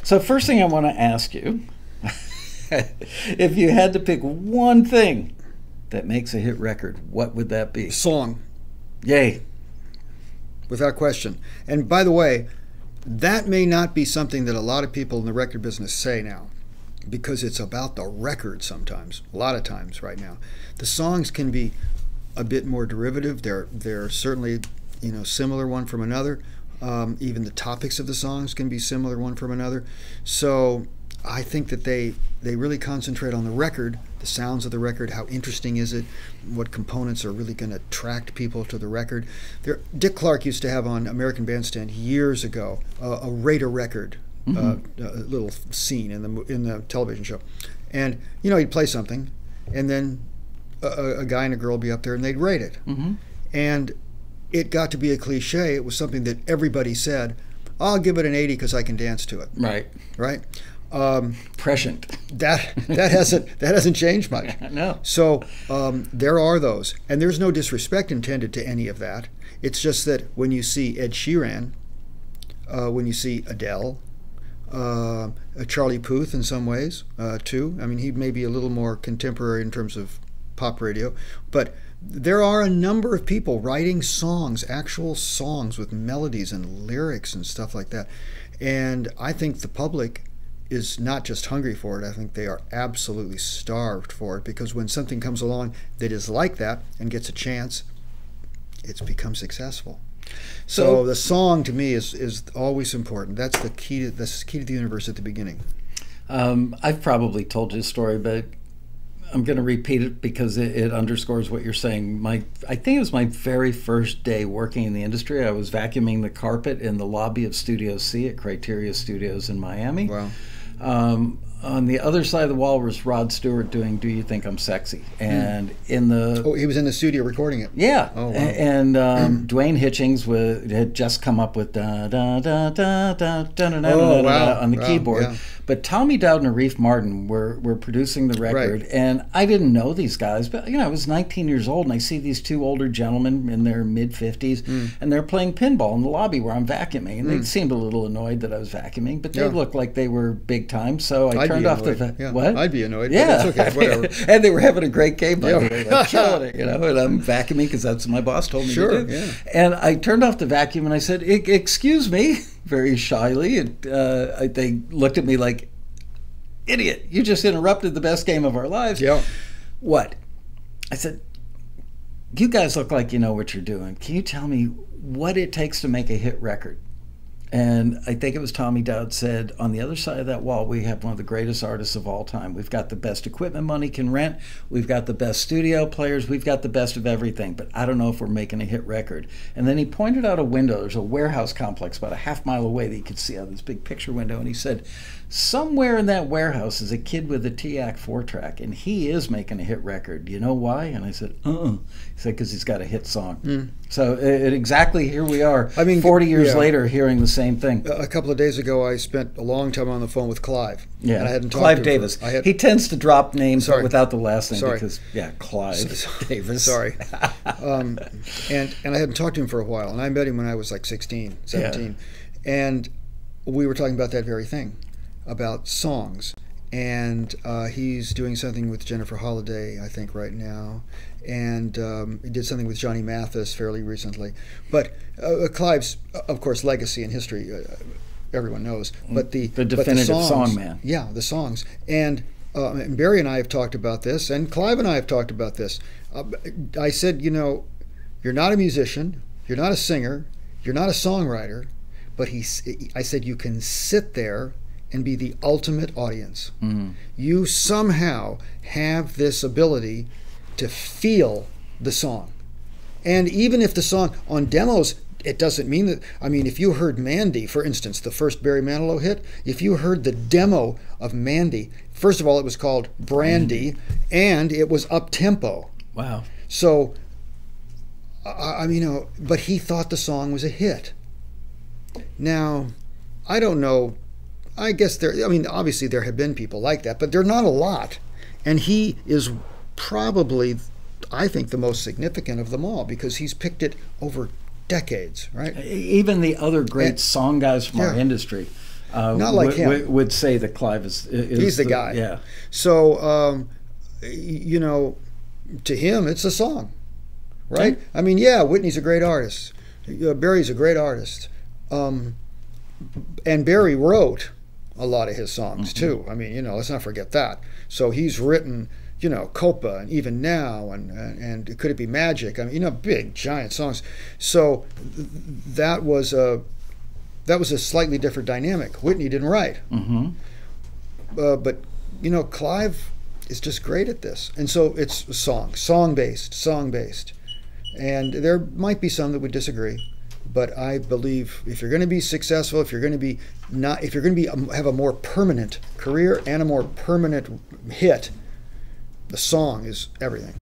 So first thing I want to ask you, if you had to pick one thing that makes a hit record, what would that be? Song. Yay. Without question. And by the way, that may not be something that a lot of people in the record business say now, because it's about the record sometimes, a lot of times right now. The songs can be a bit more derivative. They're certainly, similar one from another. Even the topics of the songs can be similar one from another. So I think that they really concentrate on the record, the sounds of the record, how interesting is it, what components are really going to attract people to the record. Dick Clark used to have on American Bandstand years ago a rate a record, a little scene in the television show. And, he'd play something, and then a guy and a girl would be up there and they'd rate it. And it got to be a cliche. It was something that everybody said, I'll give it an 80 because I can dance to it. Right? Prescient. That hasn't changed much. No. So there are those, and there's no disrespect intended to any of that. It's just that when you see Ed Sheeran, when you see Adele, Charlie Puth in some ways too. I mean, he may be a little more contemporary in terms of pop radio, but there are a number of people writing songs, actual songs with melodies and lyrics and stuff like that. And I think the public is not just hungry for it. I think they are absolutely starved for it, because when something comes along that is like that and gets a chance, it's become successful. So the song to me is always important. That's the key to the universe at the beginning. I've probably told you a story, but I'm going to repeat it because it underscores what you're saying. I think it was my very first day working in the industry. I was vacuuming the carpet in the lobby of Studio C at Criteria Studios in Miami. Wow. On the other side of the wall was Rod Stewart doing "Do You Think I'm Sexy?" And in the he was in the studio recording it. Yeah. Oh, wow. And Dwayne Hitchings had just come up with da da da da da da da da on the keyboard. Yeah. But Tommy Dowd and Arif Mardin were producing the record, Right. and I didn't know these guys, but I was 19 years old, and I see these two older gentlemen in their mid-50s, and they're playing pinball in the lobby where I'm vacuuming, and they seemed a little annoyed that I was vacuuming, but they looked like they were big time, so I turned off the what? I'd be annoyed. Yeah, but it's okay, whatever. And they were having a great game, by the way, like killing it, and I'm vacuuming because that's what my boss told me to do. Yeah. And I turned off the vacuum and I said, "Excuse me," very shyly, and they looked at me like, "Idiot, you just interrupted the best game of our lives." Yeah. What? I said, "You guys look like you know what you're doing. Can you tell me what it takes to make a hit record?" And I think it was Tommy Dowd said, "On the other side of that wall, we have one of the greatest artists of all time. We've got the best equipment money can rent. We've got the best studio players. We've got the best of everything. But I don't know if we're making a hit record." And then he pointed out a window. There's a warehouse complex about a half-mile away that you could see out this big picture window. And he said, "Somewhere in that warehouse is a kid with a TAC 4-track, and he is making a hit record. Do you know why?" And I said, He said, "Because he's got a hit song." So exactly here we are, 40 years later, hearing the same thing. A couple of days ago, I spent a long time on the phone with Clive. Yeah, and I hadn't talked Clive to him Davis. for, He tends to drop names Sorry. without the last name Sorry. because, Clive Davis. Sorry. And I hadn't talked to him for a while, and I met him when I was like 16, 17. Yeah. And we were talking about that very thing, about songs. And he's doing something with Jennifer Holliday, I think, right now. And he did something with Johnny Mathis fairly recently. But Clive's, of course, legacy and history, everyone knows. But the definitive songs, song man. Yeah, the songs. And Barry and I have talked about this, and Clive and I have talked about this. I said, you're not a musician, you're not a singer, you're not a songwriter, but I said you can sit there and be the ultimate audience. You somehow have this ability to feel the song. And even if the song on demos, it doesn't mean that, if you heard Mandy, for instance, the first Barry Manilow hit, if you heard the demo of Mandy, first of all, it was called Brandy, and it was up-tempo. Wow. So, but he thought the song was a hit. Now, I don't know, I guess obviously there have been people like that, but they're not a lot. And he is probably, I think, the most significant of them all, because he's picked it over decades, right? Even the other great song guys from our industry, Not like him. Would say that Clive is he's the guy. Yeah. So, you know, to him, it's a song, right? I mean, yeah, Whitney's a great artist. Barry's a great artist. And Barry wrote a lot of his songs, too. I mean, you know, let's not forget that. So he's written, you know, Copa and Even Now and Could It Be Magic? I mean, you know, big, giant songs. So that was a slightly different dynamic. Whitney didn't write. But, you know, Clive is just great at this. And so it's song-based. And there might be some that would disagree. But I believe if you're going to be successful, if you're going to have a more permanent career and a more permanent hit, the song is everything.